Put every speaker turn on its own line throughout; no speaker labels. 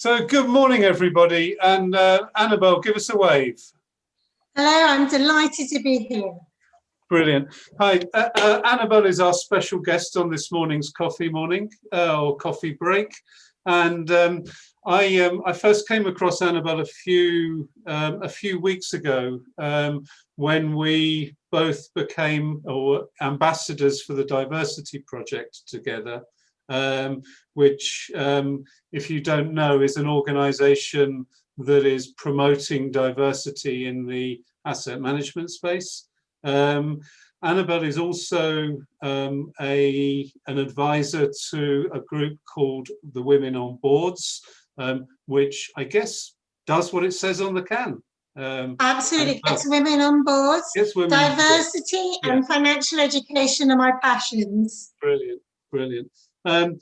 So good morning, everybody. And Annabel, give us a wave.
Hello, I'm delighted to be here.
Brilliant. Hi, Annabel is our special guest on this morning's coffee morning or coffee break. And I first came across Annabel a few weeks ago when we both became ambassadors for the Diversity Project together. Which, if you don't know, is an organization that is promoting diversity in the asset management space. Annabel is also an advisor to a group called the Women on Boards, which I guess does what it says on the can.
Absolutely, it's Women on Boards.
Yes,
diversity and financial education are my passions.
Brilliant, brilliant. But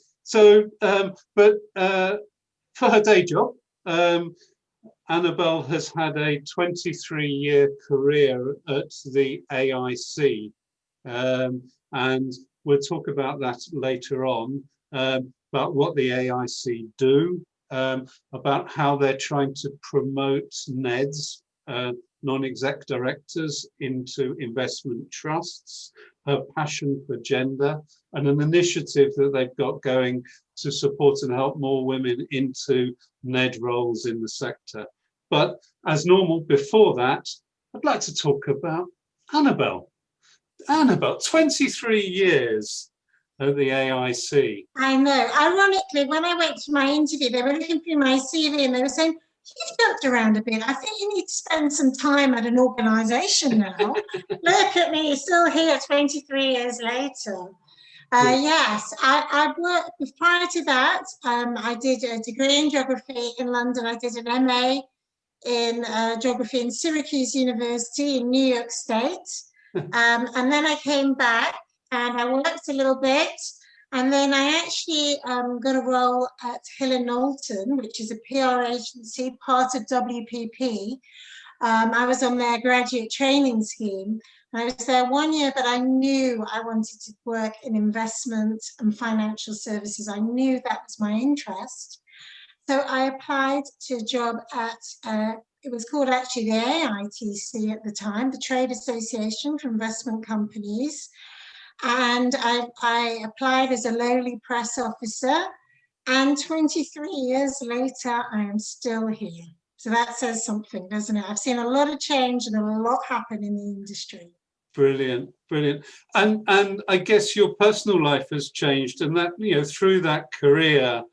for her day job, Annabel has had a 23-year career at the AIC, and we'll talk about that later on, about what the AIC do, about how they're trying to promote NEDs, non-exec directors, into investment trusts, her passion for gender, and an initiative that they've got going to support and help more women into NED roles in the sector. But as normal, before that, I'd like to talk about Annabel. Annabel, 23 years at the AIC.
I know. Ironically, when I went to my interview, they were looking through my CV and they were saying, "You've jumped around a bit. I think you need to spend some time at an organisation now." Look at me, still here 23 years later. Yes, I worked, prior to that, I did a degree in geography in London. I did an MA in geography in Syracuse University in New York State. And then I came back and I worked a little bit. And then I actually got a role at Hill & Knowlton, which is a PR agency, part of WPP. I was on their graduate training scheme. I was there 1 year, but I knew I wanted to work in investment and financial services. I knew that was my interest. So I applied to a job at, it was called actually the AITC at the time, the Trade Association for Investment Companies. And I applied as a lowly press officer, and 23 years later, I am still here. So that says something, doesn't it? I've seen a lot of change and a lot happen in the industry.
Brilliant, brilliant. And I guess your personal life has changed, and that, you know, through that career,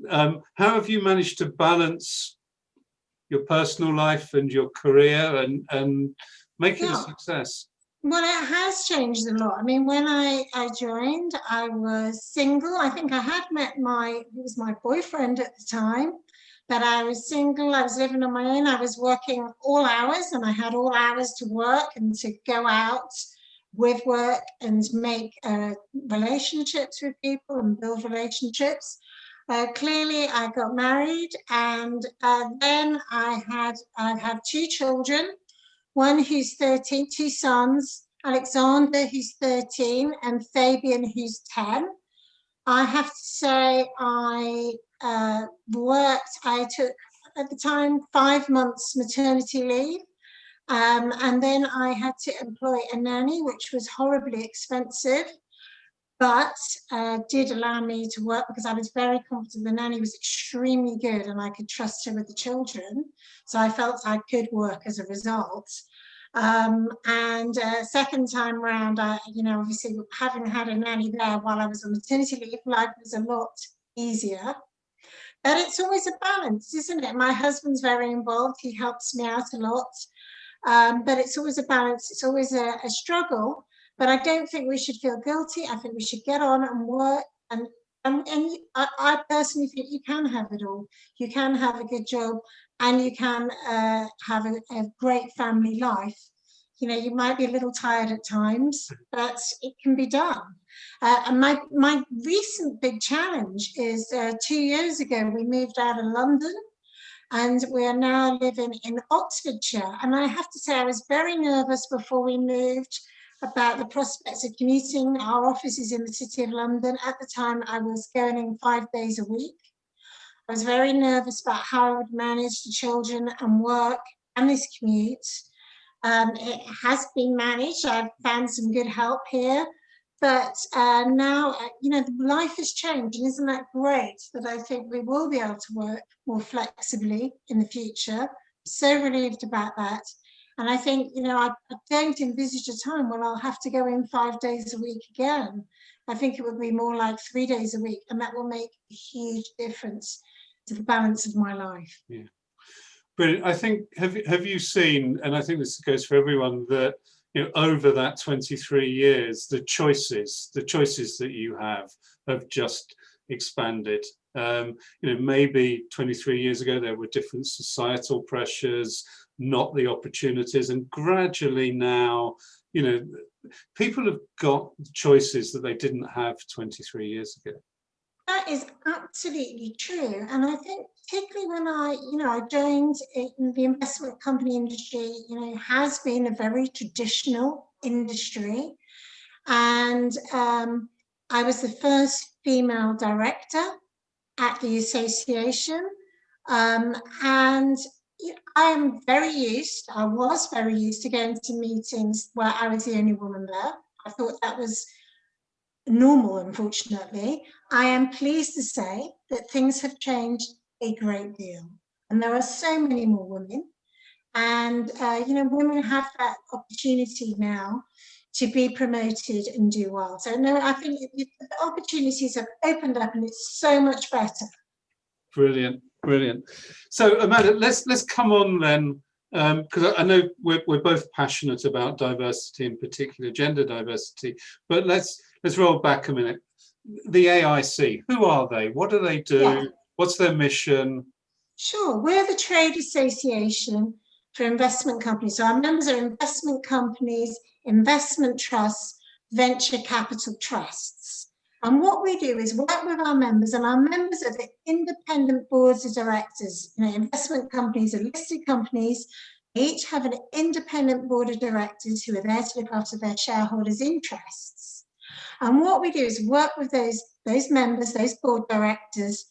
how have you managed to balance your personal life and your career and make it a success?
Well, it has changed a lot. I mean, when I joined, I was single. I think I had met he was my boyfriend at the time, but I was single. I was living on my own. I was working all hours, and I had all hours to work and to go out with work and make relationships with people and build relationships. Clearly, I got married, and then I've had two children. One who's 13, two sons, Alexander who's 13 and Fabian who's 10. I have to say I took at the time 5 months maternity leave, and then I had to employ a nanny, which was horribly expensive, but did allow me to work because I was very confident the nanny was extremely good and I could trust her with the children. So I felt I could work as a result. Second time round, obviously having had a nanny there while I was on maternity leave, life was a lot easier. But it's always a balance, isn't it? My husband's very involved. He helps me out a lot. But it's always a balance. It's always a struggle. But I don't think we should feel guilty. I think we should get on and work. And I personally think you can have it all. You can have a good job and you can have a great family life. You know, you might be a little tired at times, but it can be done. And my recent big challenge is 2 years ago, we moved out of London and we are now living in Oxfordshire. And I have to say, I was very nervous before we moved about the prospects of commuting. Our office is in the City of London. At the time, I was going in 5 days a week. I was very nervous about how I would manage the children and work and this commute. It has been managed. I've found some good help here. But now, life has changed, and isn't that great that I think we will be able to work more flexibly in the future. So relieved about that. And I think, I don't envisage a time when I'll have to go in 5 days a week again. I think it would be more like 3 days a week, and that will make a huge difference to the balance of my life.
Yeah. Brilliant. I think, have you seen, and I think this goes for everyone, that over that 23 years, the choices that you have just expanded. Maybe 23 years ago there were different societal pressures, not the opportunities, and gradually now, people have got choices that they didn't have 23 years ago.
That is absolutely true. And I think particularly when I joined in the investment company industry, has been a very traditional industry. And I was the first female director at the association. And I was very used to going to meetings where I was the only woman there. I thought that was normal, unfortunately. I am pleased to say that things have changed a great deal, and there are so many more women, and women have that opportunity now to be promoted and do well. So no, I think the opportunities have opened up, and it's so much better.
Brilliant. So Amanda, let's come on then, because I know we're both passionate about diversity, in particular gender diversity, but let's roll back a minute. The AIC, who are they? What do they do? Yeah. What's their mission?
Sure, we're the trade association for investment companies. So our members are investment companies, investment trusts, venture capital trusts. And what we do is work with our members, and our members are the independent boards of directors. Investment companies are listed companies. They each have an independent board of directors who are there to look after their shareholders' interests. And what we do is work with those members, those board directors,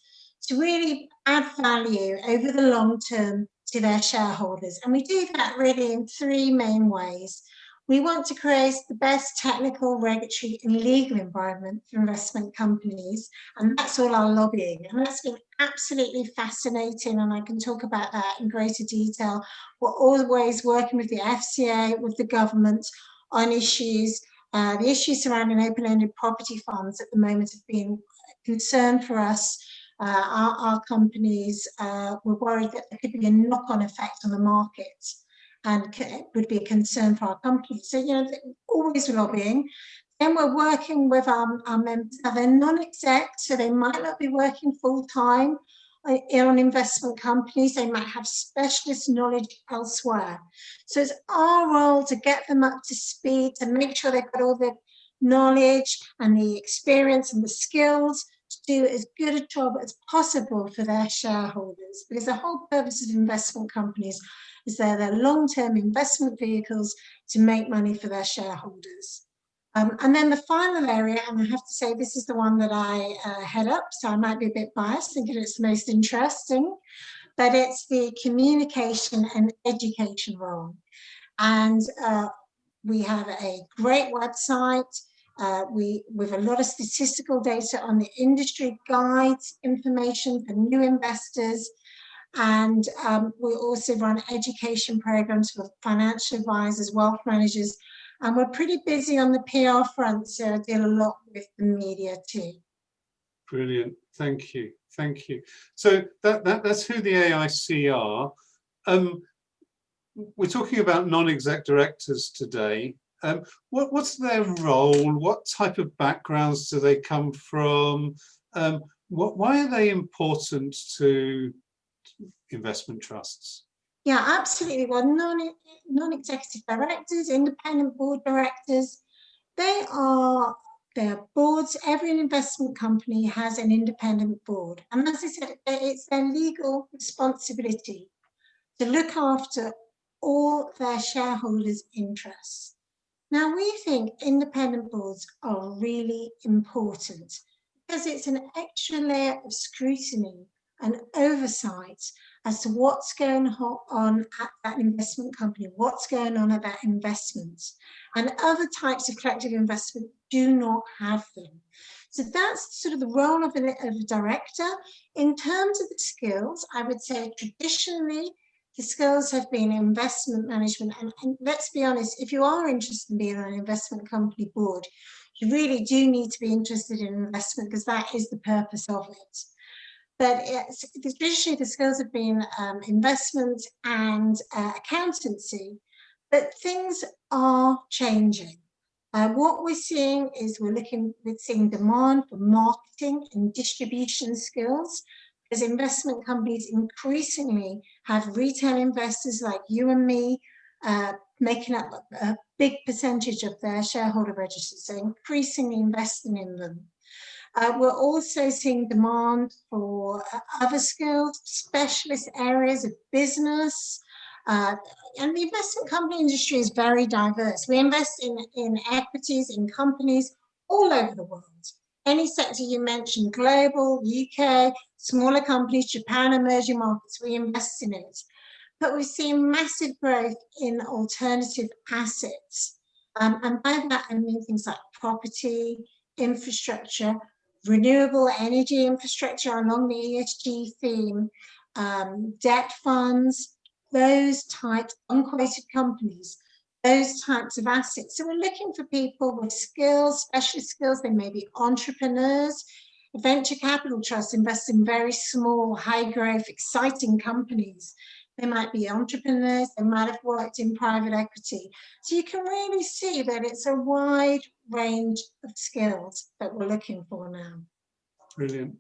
to really add value over the long term to their shareholders. And we do that really in 3 main ways. We want to create the best technical, regulatory and legal environment for investment companies, and that's all our lobbying. And that's been absolutely fascinating, and I can talk about that in greater detail. We're always working with the FCA, with the government on issues. The issues surrounding open-ended property funds at the moment have been a concern for us. Our companies were worried that there could be a knock-on effect on the market, and it would be a concern for our companies. So, always lobbying. Then we're working with our members. Now, they're non-exec, so they might not be working full-time on investment companies. They might have specialist knowledge elsewhere. So it's our role to get them up to speed, to make sure they've got all the knowledge and the experience and the skills to do as good a job as possible for their shareholders, because the whole purpose of investment companies is they're long-term investment vehicles to make money for their shareholders. And then the final area, and I have to say this is the one that I head up, so I might be a bit biased thinking it's the most interesting, but it's the communication and education role. And we have a great website with a lot of statistical data on the industry, guides, information for new investors. And we also run education programs for financial advisors, wealth managers, and we're pretty busy on the PR front, so I deal a lot with the media too.
Brilliant, thank you. So that's who the AIC are. We're talking about non-exec directors today. What's their role? What type of backgrounds do they come from? Why are they important to investment trusts?
Yeah, absolutely. Well, non-executive directors, independent board directors, they are boards. Every investment company has an independent board. And as I said, it's their legal responsibility to look after all their shareholders' interests. Now, we think independent boards are really important because it's an extra layer of scrutiny and oversight as to what's going on at that investment company, what's going on at that investment. And other types of collective investment do not have them. So that's sort of the role of a director. In terms of the skills, I would say traditionally, the skills have been investment management. And let's be honest, if you are interested in being on an investment company board, you really do need to be interested in investment because that is the purpose of it. But traditionally, the skills have been investment and accountancy, but things are changing. What we're seeing is we're seeing demand for marketing and distribution skills, as investment companies increasingly have retail investors like you and me making up a big percentage of their shareholder registers, so increasingly investing in them. We're also seeing demand for other skills, specialist areas of business, and the investment company industry is very diverse. We invest in equities, in companies all over the world. Any sector you mentioned, global, UK, smaller companies, Japan, emerging markets, we invest in it. But we've seen massive growth in alternative assets. And by that, I mean things like property, infrastructure, renewable energy infrastructure along the ESG theme, debt funds, those types, unquoted companies, those types of assets. So we're looking for people with skills, specialist skills. They may be entrepreneurs. Venture capital trusts invest in very small, high growth, exciting companies. They might be entrepreneurs, they might have worked in private equity. So you can really see that it's a wide range of skills that we're looking for now.
Brilliant.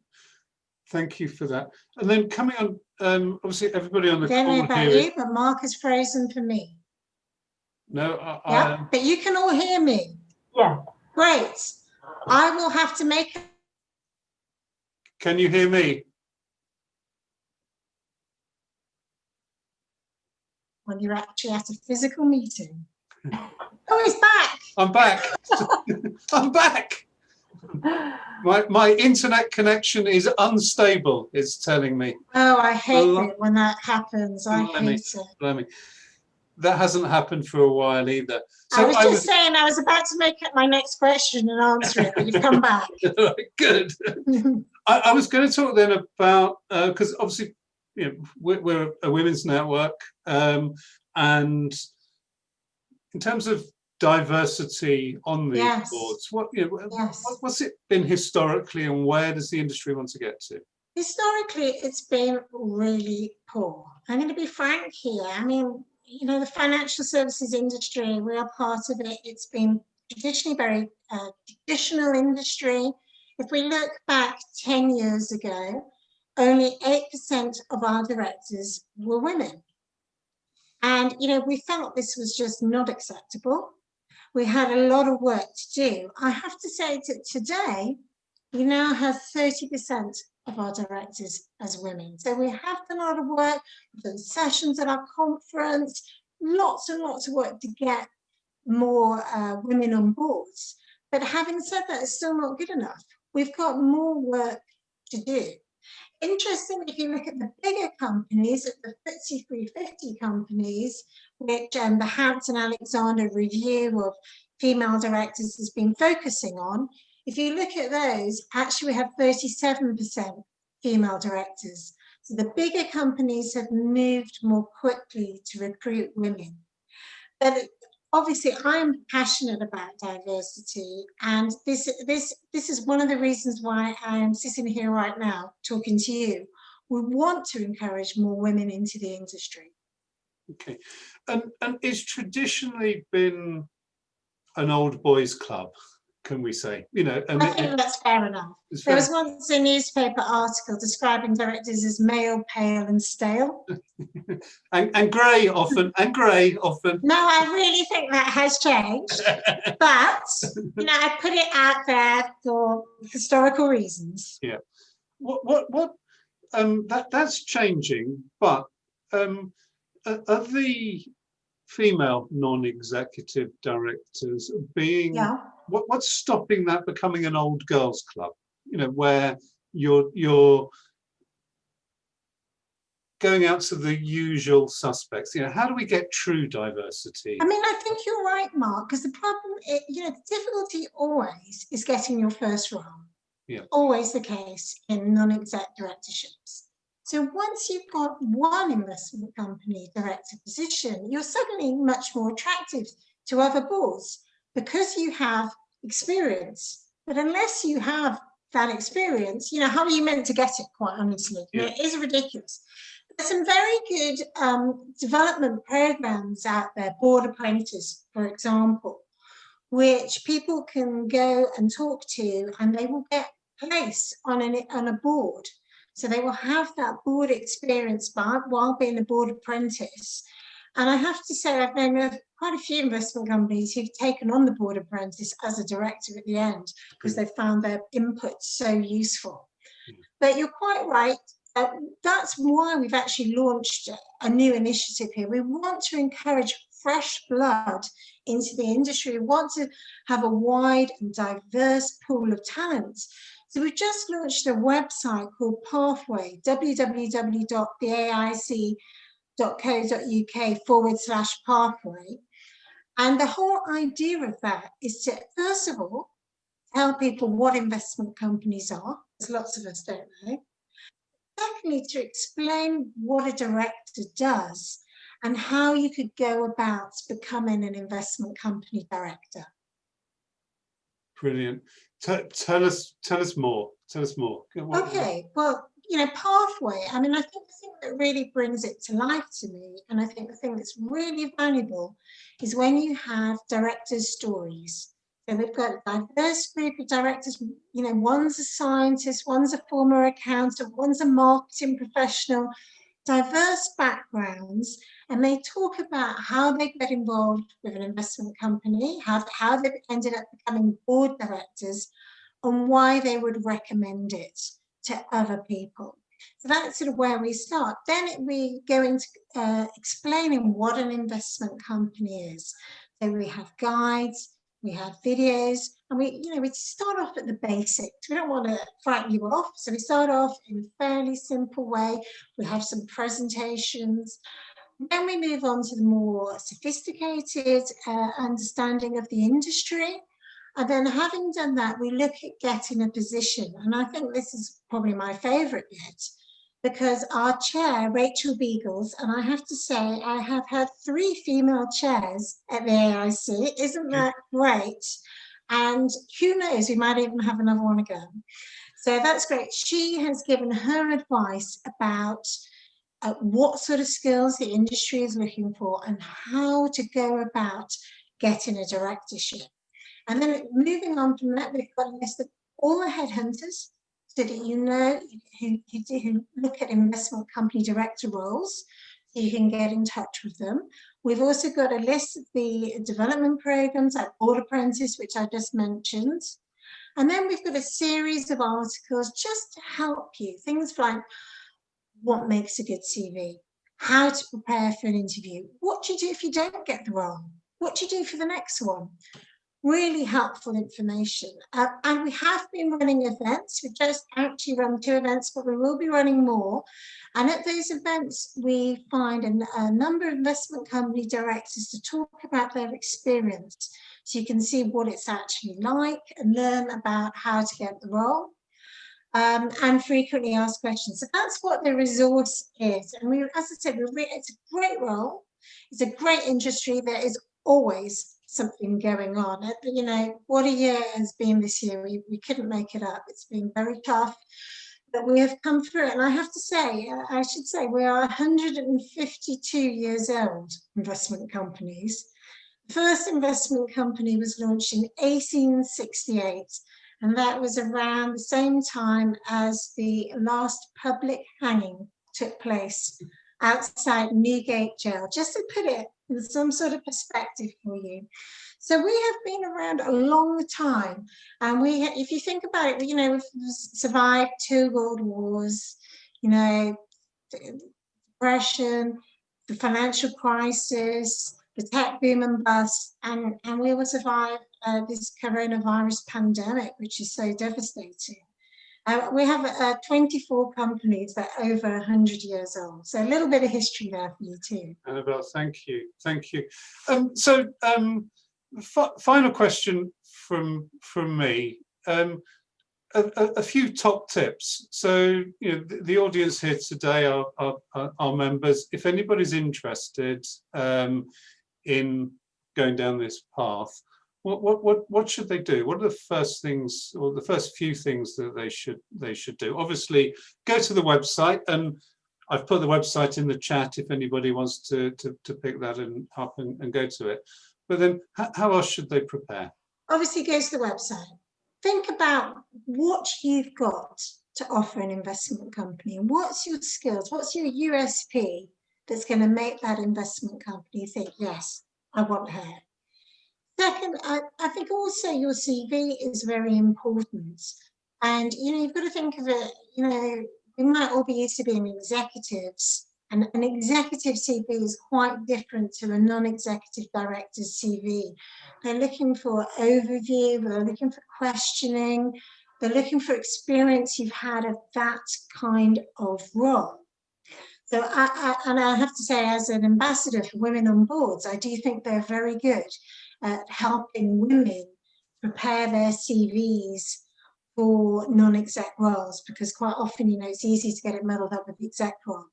Thank you for that. And then coming on, obviously everybody on the call
I don't know about
here
you, but Mark is frozen for me.
No,
Yeah, but you can all hear me.
Yeah.
Great. I will have to make.
Can you hear me?
When you're actually at a physical meeting. Oh, he's back.
I'm back. I'm back. My internet connection is unstable, it's telling me.
Oh, I hate it when that happens. I hate it.
Blimey. That hasn't happened for a while either.
So I was saying I was about to make up my next question and answer it, but you've come back.
Good. I was going to talk then about, because obviously, you know, we're a women's network, and in terms of diversity on the boards, what's it been historically, and where does the industry want to get to?
Historically, it's been really poor. I'm going to be frank here. I mean, you know, the financial services industry, we are part of it. It's been traditionally very traditional industry. If we look back 10 years ago, only 8% of our directors were women. And, you know, we felt this was just not acceptable. We had a lot of work to do. I have to say that today, we now have 30% of our directors as women. So we have done a lot of work, we've done sessions at our conference, lots and lots of work to get more women on boards. But having said that, it's still not good enough. We've got more work to do. Interestingly, if you look at the bigger companies, at the FTSE 350 companies, which the Hampton Alexander review of female directors has been focusing on, if you look at those, actually we have 37% female directors. So the bigger companies have moved more quickly to recruit women. But obviously, I'm passionate about diversity, and this is one of the reasons why I am sitting here right now talking to you. We want to encourage more women into the industry.
Okay, and it's traditionally been an old boys' club, can we say? You know,
I think that's fair enough. There was once a newspaper article describing directors as male, pale, and stale.
and grey often, No,
I really think that has changed. But you know, I put it out there for historical reasons.
Yeah. That's changing, but are the female non-executive directors being what's stopping that becoming an old girls club, you know, where you're going out to the usual suspects? You know, how do we get true diversity?
I mean, I think you're right, Mark, because the problem, the difficulty always is getting your first role.
Yeah.
Always the case in non-exec directorships. So once you've got one investment company director position, you're suddenly much more attractive to other boards because you have experience. But unless you have that experience, how are you meant to get it, quite honestly?
Yeah.
It is ridiculous. There's some very good development programs out there, Board Apprentice, for example, which people can go and talk to, and they will get placed on a board. So they will have that board experience while being a board apprentice. And I have to say, I've known of quite a few investment companies who've taken on the board apprentice as a director at the end because they found their input so useful. But you're quite right. That's why we've actually launched a new initiative here. We want to encourage fresh blood into the industry. We want to have a wide and diverse pool of talent. So we've just launched a website called Pathway, www.theaic.co.uk/pathway. And the whole idea of that is to, first of all, tell people what investment companies are, as lots of us don't know. Secondly, to explain what a director does and how you could go about becoming an investment company director.
Brilliant. Tell us more. Tell us more.
Okay, well, Pathway, I mean, I think the thing that really brings it to life to me, and I think the thing that's really valuable, is when you have directors' stories. So we've got a diverse group of directors, one's a scientist, one's a former accountant, one's a marketing professional, diverse backgrounds, and they talk about how they get involved with an investment company, how they ended up becoming board directors, and why they would recommend it to other people. So that's sort of where we start. Then we go into explaining what an investment company is. So we have guides, we have videos, and we start off at the basics. We don't want to frighten you off, so we start off in a fairly simple way. We have some presentations. Then we move on to the more sophisticated understanding of the industry. And then having done that, we look at getting a position. And I think this is probably my favourite bit, because our chair, Rachel Beagles, and I have to say, I have had 3 female chairs at the AIC. Isn't that great? And who knows, we might even have another one again. So that's great. She has given her advice about what sort of skills the industry is looking for and how to go about getting a directorship. And then moving on from that, we've got a list of all the headhunters so that who look at investment company director roles, so you can get in touch with them. We've also got a list of the development programs like Board Apprentice, which I just mentioned. And then we've got a series of articles just to help you. Things like what makes a good CV, how to prepare for an interview, what do you do if you don't get the role, what do you do for the next one. Really helpful information. And we have been running events. We've just actually run 2 events, but we will be running more. And at those events, we find a number of investment company directors to talk about their experience. So you can see what it's actually like and learn about how to get the role. And frequently asked questions. So that's what the resource is. And as I said, it's a great role. It's a great industry. There is always something going on. What a year has been this year. We couldn't make it up. It's been very tough, but we have come through it. And I have to say, we are 152 years old, investment companies. The first investment company was launched in 1868, and that was around the same time as the last public hanging took place outside Newgate Jail, just to put it in some sort of perspective for you. So we have been around a long time, and if you think about it, we've survived 2 world wars, depression, the financial crisis, the tech boom and bust, and we will survive this coronavirus pandemic, which is so devastating. We have 24 companies that are over 100 years old. So a little bit of history there for you too.
Annabel, thank you. Thank you. Final question from me. A few top tips. So, you know, the audience here today are members. If anybody's interested in going down this path, what should they do? What are the first things, or the first few things that they should do? Obviously, go to the website, and I've put the website in the chat if anybody wants to pick that up and go to it. But then, how else should they prepare?
Obviously, go to the website. Think about what you've got to offer an investment company. What's your skills? What's your USP that's going to make that investment company think, yes, I want her? Second, I think also your CV is very important. And, you know, you've got to think of it, you know, we might all be used to being executives, and an executive CV is quite different to a non-executive director's CV. They're looking for overview, they're looking for questioning, they're looking for experience you've had of that kind of role. So I have to say, as an ambassador for women on boards, I do think they're very good at helping women prepare their CVs for non-exec roles, because quite often, you know, it's easy to get it muddled up with the exec role.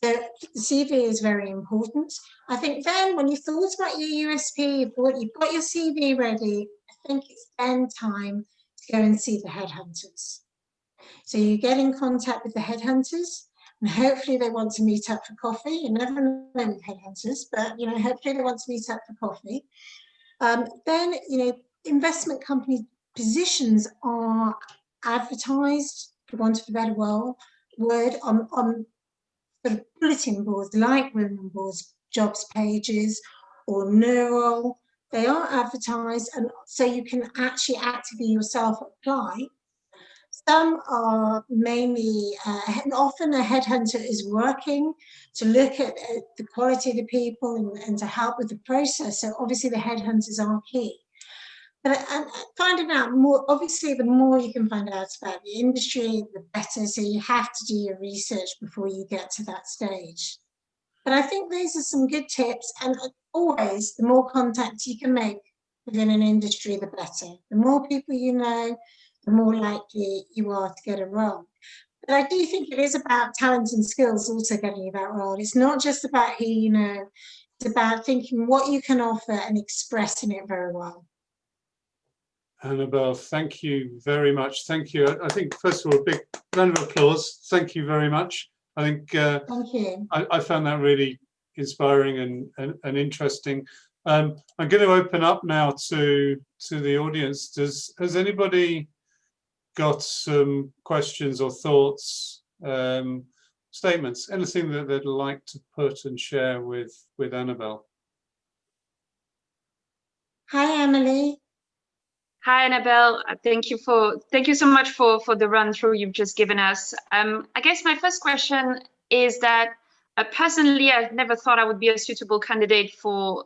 So the CV is very important. I think then when you've thought about your USP, you've got your CV ready, I think it's then time to go and see the headhunters. So you get in contact with the headhunters, and hopefully they want to meet up for coffee. You never know with headhunters, but, you know, hopefully they want to meet up for coffee. Then, you know, investment company positions are advertised, for want of a better word, on sort of bulletin boards, like women on boards, jobs pages, or Neural. They are advertised, and so you can actually actively yourself apply. Some are mainly, and often a headhunter is working to look at the quality of the people and to help with the process. So obviously the headhunters are key. But finding out more, obviously the more you can find out about the industry, the better. So you have to do your research before you get to that stage. But I think those are some good tips, and always the more contacts you can make within an industry, the better. The more people you know, the more likely you are to get a role. But I do think it is about talent and skills also getting you that role. It's not just about who you know, it's about thinking what you can offer and expressing it very well.
Annabel, thank you very much. Thank you. I think, first of all, a big round of applause. Thank you very much. I think
thank you.
I found that really inspiring and interesting. I'm going to open up now to the audience. Has anybody got some questions or thoughts, statements, anything that they'd like to put and share with Annabel?
Hi, Emily.
Hi, Annabel. Thank you so much for the run through you've just given us. I guess my first question is that personally, I've never thought I would be a suitable candidate for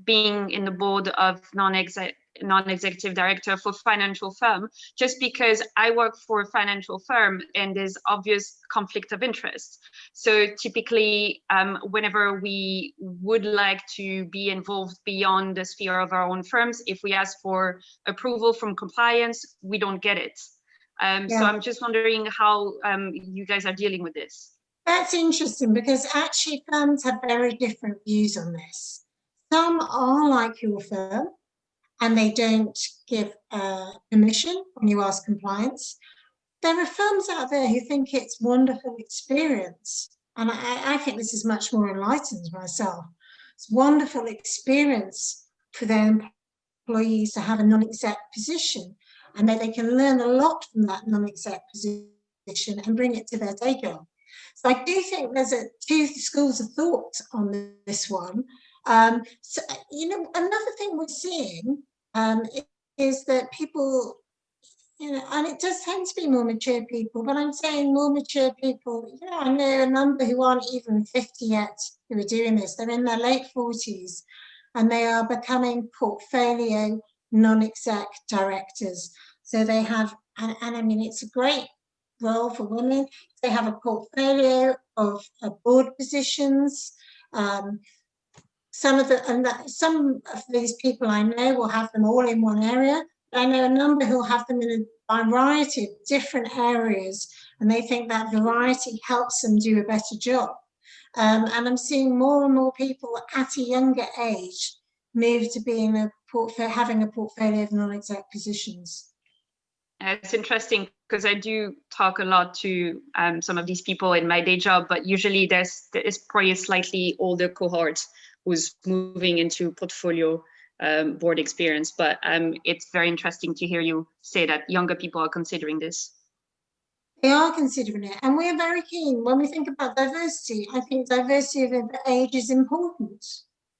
being in the board of non-executive director for financial firm, just because I work for a financial firm and there's obvious conflict of interest. So typically, whenever we would like to be involved beyond the sphere of our own firms, if we ask for approval from compliance, we don't get it. So I'm just wondering how you guys are dealing with this.
That's interesting, because actually firms have very different views on this. Some are like your firm, and they don't give permission when you ask compliance. There are firms out there who think it's wonderful experience, and I think this is much more enlightened myself. It's wonderful experience for their employees to have a non-exec position, and that they can learn a lot from that non-exec position and bring it to their day job. So I do think there's two schools of thought on this one. So, you know, another thing we're seeing is that people, you know, and it does tend to be more mature people, but I'm saying more mature people, you know, I know a number who aren't even 50 yet who are doing this. They're in their late 40s, and they are becoming portfolio non-exec directors. So they have I mean, it's a great role for women. They have a portfolio of board positions. Some of these people I know will have them all in one area. But I know a number who will have them in a variety of different areas, and they think that variety helps them do a better job. And I'm seeing more and more people at a younger age move to being having a portfolio of non-exec positions.
It's interesting because I do talk a lot to some of these people in my day job, but usually there is probably a slightly older cohort who's moving into portfolio board experience. But it's very interesting to hear you say that younger people are considering this.
They are considering it, and we're very keen. When we think about diversity, I think diversity of age is important,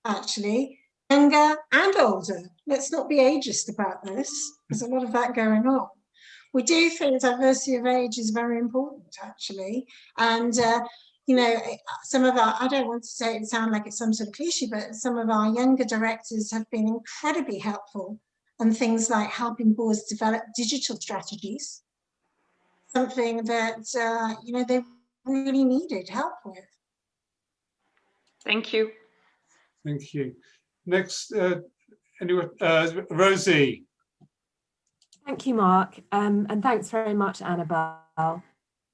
actually, younger and older. Let's not be ageist about this. There's a lot of that going on. We do think diversity of age is very important, actually. And, you know, some of our, I don't want to say it sound like it's some sort of cliche, but some of our younger directors have been incredibly helpful on things like helping boards develop digital strategies, something that, you know, they really needed help with.
Thank you.
Thank you. Next, anyone, Rosie.
Thank you, Mark, and thanks very much, Annabel.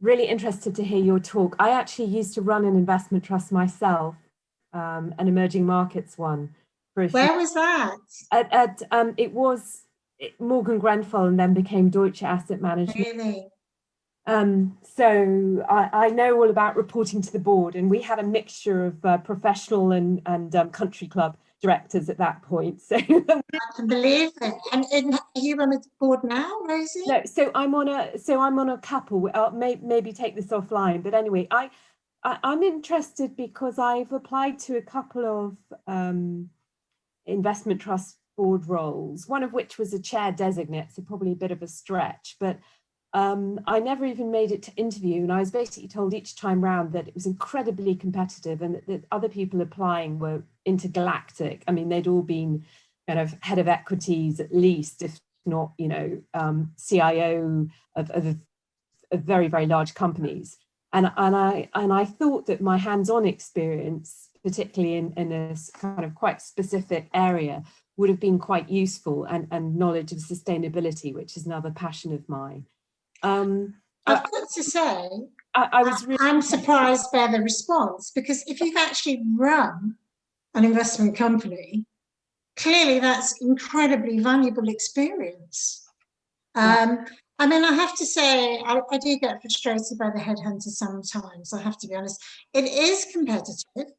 Really interested to hear your talk. I actually used to run an investment trust myself, an emerging markets one.
Where was that?
It was Morgan Grenfell and then became Deutsche Asset Management.
Really?
So I know all about reporting to the board, and we had a mixture of professional and country club directors at that point. So
I can believe it. And are you on the board now, Rosie?
No, so I'm on a couple. I'll maybe take this offline. But anyway, I'm interested because I've applied to a couple of investment trust board roles, one of which was a chair designate, so probably a bit of a stretch. But I never even made it to interview, and I was basically told each time round that it was incredibly competitive and that other people applying were intergalactic. I mean, they'd all been kind of head of equities at least, if not, you know, CIO of very, very large companies. And I thought that my hands-on experience, particularly in a kind of quite specific area, would have been quite useful, and knowledge of sustainability, which is another passion of mine.
I've got to say, I'm surprised by the response, because if you've actually run an investment company, clearly that's incredibly valuable experience. I mean, I have to say, I do get frustrated by the headhunter sometimes, I have to be honest. It is competitive,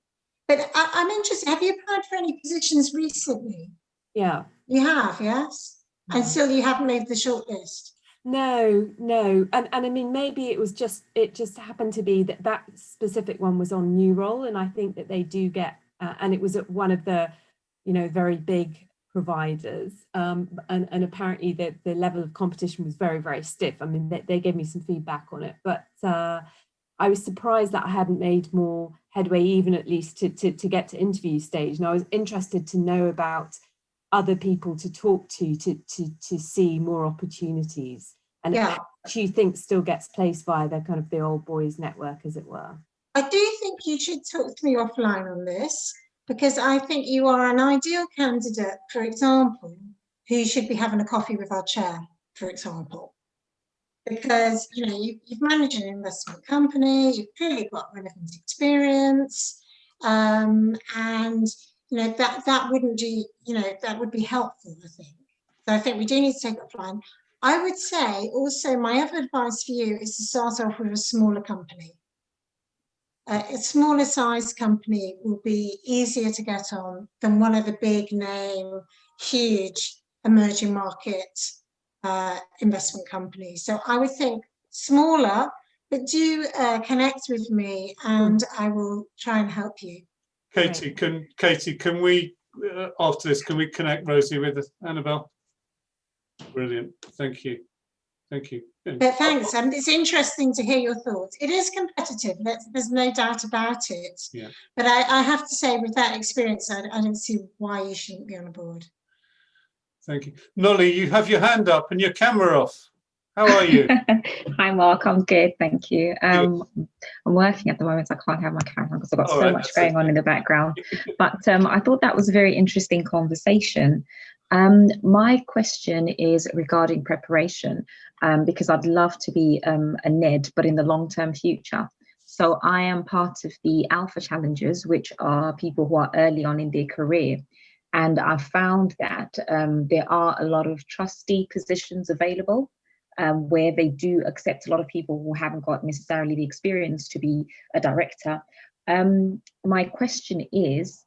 but I'm interested, have you applied for any positions recently?
Yeah.
You have, yes? And still you haven't made the shortlist?
No. And I mean, maybe it just happened to be that specific one was on new role. And I think that they do get, and it was at one of the, you know, very big providers. And apparently the level of competition was very, very stiff. I mean, they gave me some feedback on it, but I was surprised that I hadn't made more headway, even at least to get to interview stage. And I was interested to know about other people to talk to see more opportunities. And
yeah,
do you think still gets placed via the kind of the old boys network, as it were?
I do think you should talk to me offline on this, because I think you are an ideal candidate, for example, who should be having a coffee with our chair, for example. Because, you know, you've managed an investment company, you've clearly got relevant experience, and you know, that wouldn't do, you know, that would be helpful, I think. So I think we do need to take it offline. I would say also my other advice for you is to start off with a smaller company. A smaller size company will be easier to get on than one of the big name, huge emerging market investment companies. So I would think smaller, but do connect with me and I will try and help you.
Katie, can we, after this, can we connect Rosie with Annabel? Brilliant, thank you. Thank you.
But thanks, it's interesting to hear your thoughts. It is competitive, there's no doubt about it.
Yeah.
But I have to say, with that experience, I don't see why you shouldn't be on a board.
Thank you. Nolly, you have your hand up and your camera off. How are you?
Hi, Mark. I'm good, thank you. I'm working at the moment, so I can't have my camera because I've got so much going on in the background. But I thought that was a very interesting conversation. My question is regarding preparation, because I'd love to be a NED, but in the long-term future. So I am part of the Alpha Challengers, which are people who are early on in their career. And I found that there are a lot of trustee positions available, where they do accept a lot of people who haven't got necessarily the experience to be a director. My question is,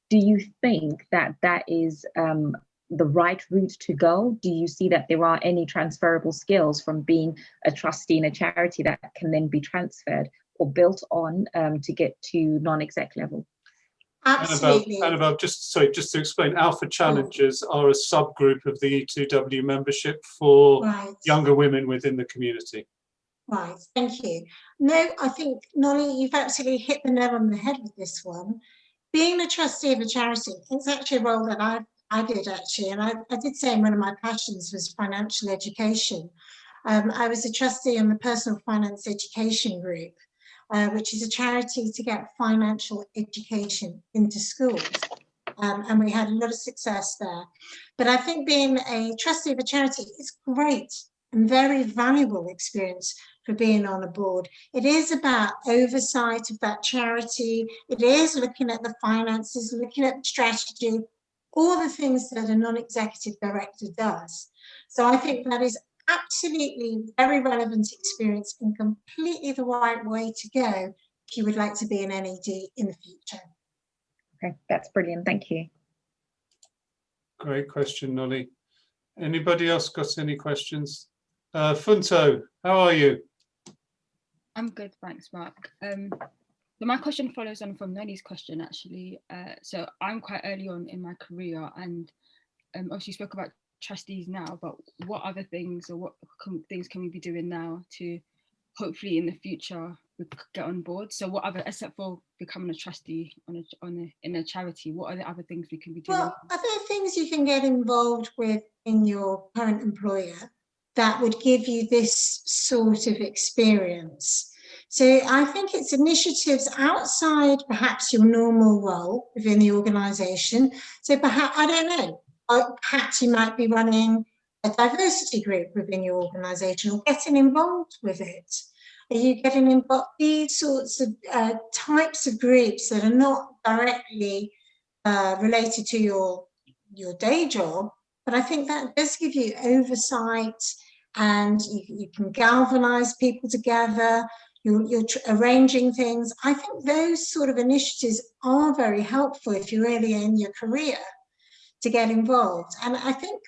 do you think that that is the right route to go? Do you see that there are any transferable skills from being a trustee in a charity that can then be transferred or built on to get to non-exec level?
Absolutely.
Annabel, just to explain, Alpha Challengers are a subgroup of the E2W membership for younger women within the community.
Right, thank you. No, I think, Nolly, you've absolutely hit the nail on the head with this one. Being a trustee of a charity, it's actually a role that I did actually, and I did say one of my passions was financial education. I was a trustee on the Personal Finance Education Group, which is a charity to get financial education into schools. And we had a lot of success there. But I think being a trustee of a charity is great and very valuable experience for being on a board. It is about oversight of that charity. It is looking at the finances, looking at the strategy, all the things that a non-executive director does. So I think that is absolutely very relevant experience and completely the right way to go if you would like to be an NED in the future.
Okay, that's brilliant. Thank you.
Great question, Nolly. Anybody else got any questions? Funto, how are you?
I'm good, thanks, Mark. So my question follows on from Nolly's question, actually. So I'm quite early on in my career, and obviously you spoke about trustees now, but what other things or what things can we be doing now to hopefully in the future we get on board? So what other, except for becoming a trustee in a charity, what are the other things we can be doing?
Well, are there things you can get involved with in your current employer that would give you this sort of experience? So I think it's initiatives outside perhaps your normal role within the organisation. So perhaps, I don't know, perhaps you might be running a diversity group within your organisation or getting involved with it. Are you getting involved? These sorts of types of groups that are not directly related to your day job, but I think that does give you oversight, and you can galvanise people together. You're arranging things. I think those sort of initiatives are very helpful if you're early in your career to get involved. And I think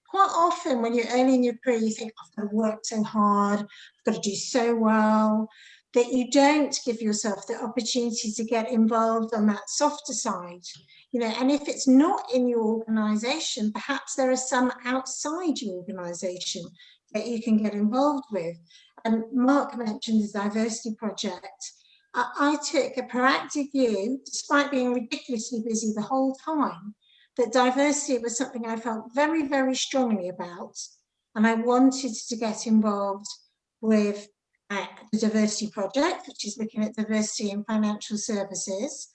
quite often when you're early in your career, you think, I've got to work so hard, I've got to do so well, that you don't give yourself the opportunity to get involved on that softer side. You know, and if it's not in your organisation, perhaps there are some outside your organisation that you can get involved with. And Mark mentioned the diversity project. I took a proactive view, despite being ridiculously busy the whole time, that diversity was something I felt very, very strongly about. And I wanted to get involved with the diversity project, which is looking at diversity in financial services.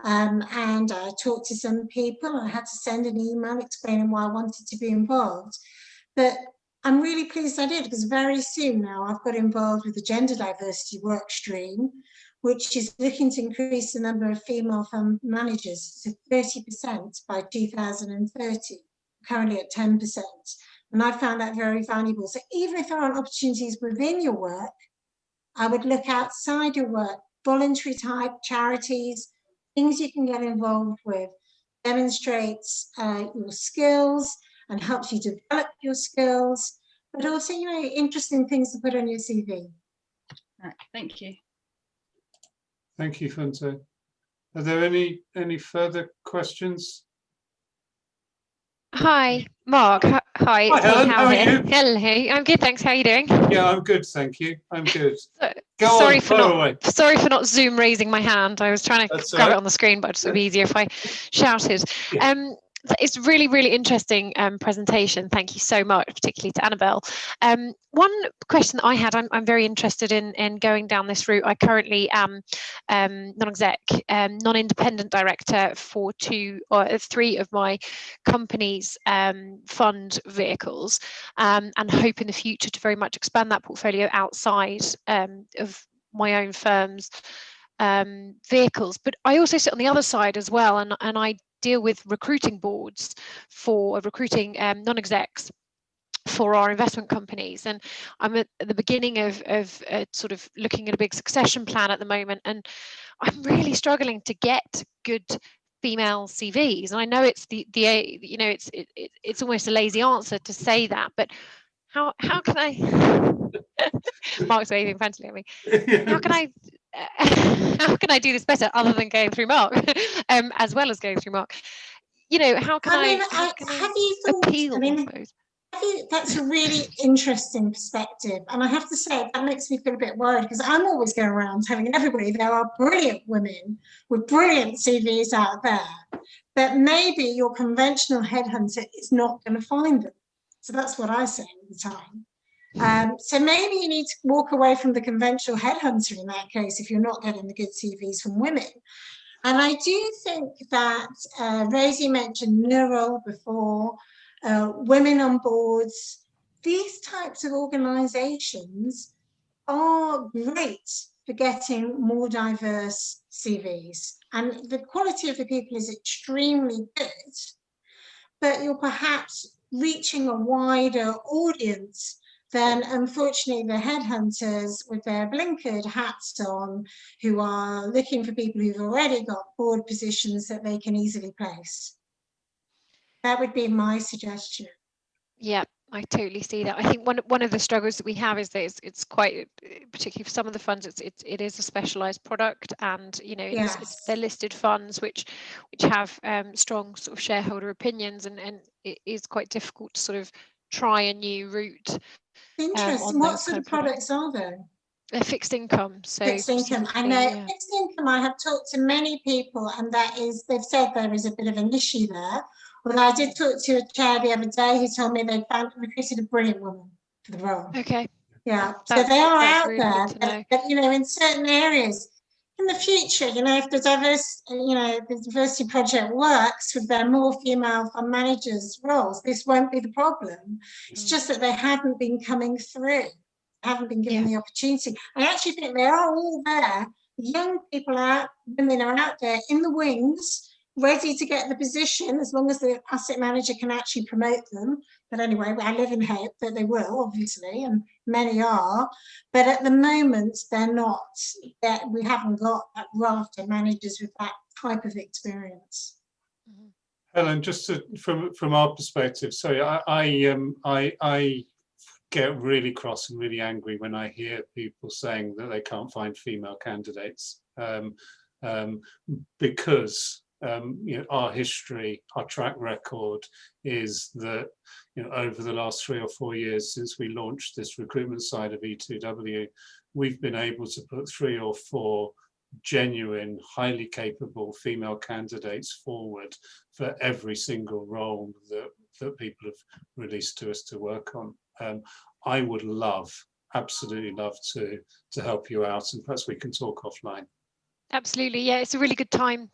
And I talked to some people. I had to send an email explaining why I wanted to be involved. But I'm really pleased I did, because very soon now I've got involved with the gender diversity work stream, which is looking to increase the number of female fund managers to 30% by 2030, currently at 10%. And I found that very valuable. So even if there aren't opportunities within your work, I would look outside your work, voluntary type charities, things you can get involved with, demonstrates your skills and helps you develop your skills, but also, you know, interesting things to put on your CV.
Right, thank you.
Thank you, Funto. Are there any further questions?
Hi, Mark. Hi, it's
Helen,
Hal
how are
here.
you?
Hello, I'm good, thanks. How are you doing?
Yeah, I'm good, thank you. I'm good.
Sorry for not Zoom raising my hand. I was trying to grab it on the screen, but it would be easier if I shouted.
Yeah.
It's really, really interesting presentation. Thank you so much, particularly to Annabel. One question that I had, I'm very interested in going down this route. I currently am non-exec, non-independent director for 2 or 3 of my company's fund vehicles, and hope in the future to very much expand that portfolio outside of my own firm's vehicles. But I also sit on the other side as well, and I deal with recruiting boards for recruiting non-execs for our investment companies, and I'm at the beginning of sort of looking at a big succession plan at the moment, and I'm really struggling to get good female CVs. And I know it's it's almost a lazy answer to say that, but how can I Mark's waving frantically at me. How can I do this better other than going through Mark, as well as going through Mark? How can I appeal? I suppose.
That's a really interesting perspective, and I have to say that makes me feel a bit worried, because I'm always going around telling everybody there are brilliant women with brilliant CVs out there, but maybe your conventional headhunter is not going to find them. So that's what I say all the time. So maybe you need to walk away from the conventional headhunter in that case if you're not getting the good CVs from women. And I do think that Rosie mentioned Neural before, women on boards. These types of organisations are great for getting more diverse CVs, and the quality of the people is extremely good, but you're perhaps reaching a wider audience than, unfortunately, the headhunters with their blinkered hats on, who are looking for people who've already got board positions that they can easily place. That would be my suggestion.
Yeah, I totally see that. I think one of the struggles that we have is that it's quite, particularly for some of the funds, it is a specialised product, and they're listed funds which have strong sort of shareholder opinions, and it is quite difficult to sort of try a new route.
Interesting. What sort of products are there?
They're fixed income. So
fixed income. I know fixed income. I have talked to many people, and they've said there is a bit of an issue there. Well, I did talk to a chair the other day who told me they recruited a brilliant woman for the role.
Okay.
Yeah. So they are out there, but in certain areas. In the future, if the diversity project works with their more female fund managers roles, this won't be the problem. It's just that they haven't been coming through, haven't been given the opportunity. I actually think they are all there. Young people women are out there in the wings, ready to get the position, as long as the asset manager can actually promote them. But anyway, I live in hope that they will, obviously, and many are. But at the moment, they're not. We haven't got that raft of managers with that type of experience.
Helen, just from our perspective, so I get really cross and really angry when I hear people saying that they can't find female candidates, because our history, our track record is that over the last 3 or 4 years since we launched this recruitment side of E2W, we've been able to put 3 or 4 genuine, highly capable female candidates forward for every single role that people have released to us to work on. I would absolutely love to help you out, and perhaps we can talk offline.
Absolutely, yeah, it's a really good time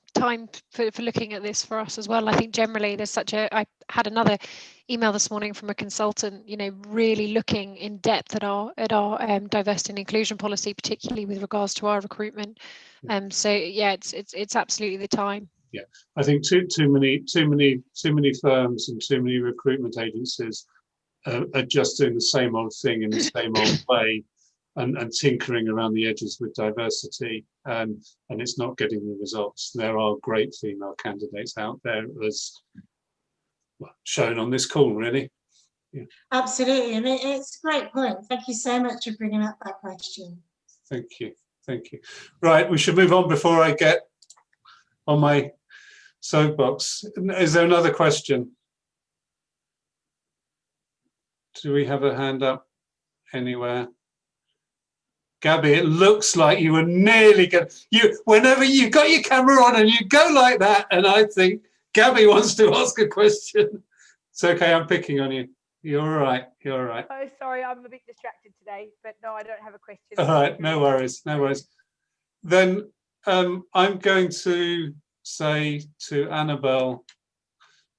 for looking at this for us as well. I think generally there's I had another email this morning from a consultant, really looking in depth at our diversity and inclusion policy, particularly with regards to our recruitment. So yeah, it's absolutely the time.
Yeah, I think too many firms and too many recruitment agencies are just doing the same old thing in the same old way, and tinkering around the edges with diversity, and it's not getting the results. There are great female candidates out there, as shown on this call, really. Yeah.
Absolutely, and it's a great point. Thank you so much for bringing up that question.
Thank you. Right, we should move on before I get on my soapbox. Is there another question? Do we have a hand up anywhere? Gabby, it looks like you were nearly whenever you got your camera on and you go like that, and I think Gabby wants to ask a question. It's okay, I'm picking on you. You're all right. You're all right.
Oh, sorry, I'm a bit distracted today, but no, I don't have a question.
All right, no worries, no worries. Then I'm going to say to Annabel,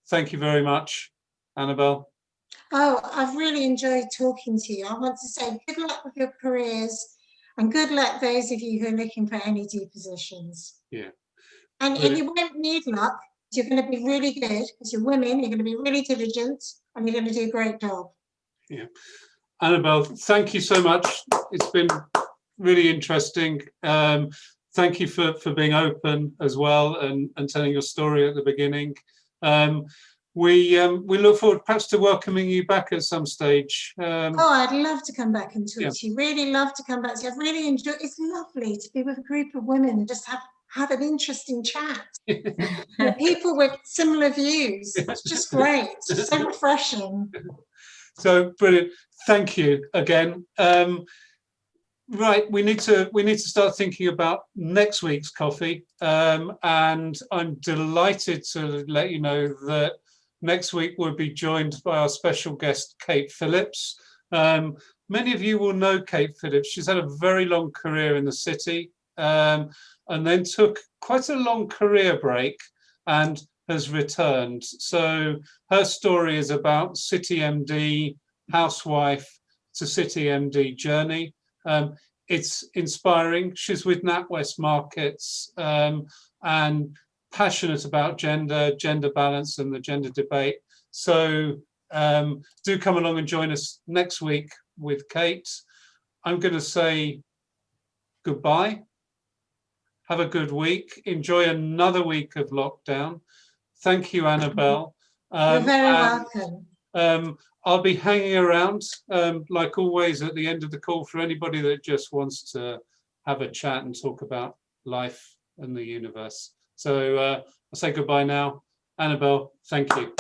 thank you very much, Annabel.
Oh, I've really enjoyed talking to you. I want to say good luck with your careers and good luck those of you who are looking for NED positions.
Yeah.
And you won't need luck. You're going to be really good because you're women, you're going to be really diligent and you're going to do a great job.
Yeah. Annabel, thank you so much. It's been really interesting. Thank you for being open as well and telling your story at the beginning. We look forward perhaps to welcoming you back at some stage.
Oh, I'd love to come back and talk
Yeah.
to you. Really love to come back to you. I've really enjoyed. It's lovely to be with a group of women and just have an interesting chat. With people with similar views. It's just great. It's so refreshing.
So brilliant. Thank you again. Right, we need to start thinking about next week's coffee, and I'm delighted to let you know that next week we'll be joined by our special guest, Kate Phillips. Many of you will know Kate Phillips. She's had a very long career in the city, and then took quite a long career break and has returned. So her story is about City MD, housewife to City MD journey. It's inspiring. She's with NatWest Markets and passionate about gender balance and the gender debate. So do come along and join us next week with Kate. I'm going to say goodbye. Have a good week. Enjoy another week of lockdown. Thank you, Annabel.
You're very welcome.
I'll be hanging around, like always, at the end of the call for anybody that just wants to have a chat and talk about life and the universe. So I'll say goodbye now. Annabel, thank you.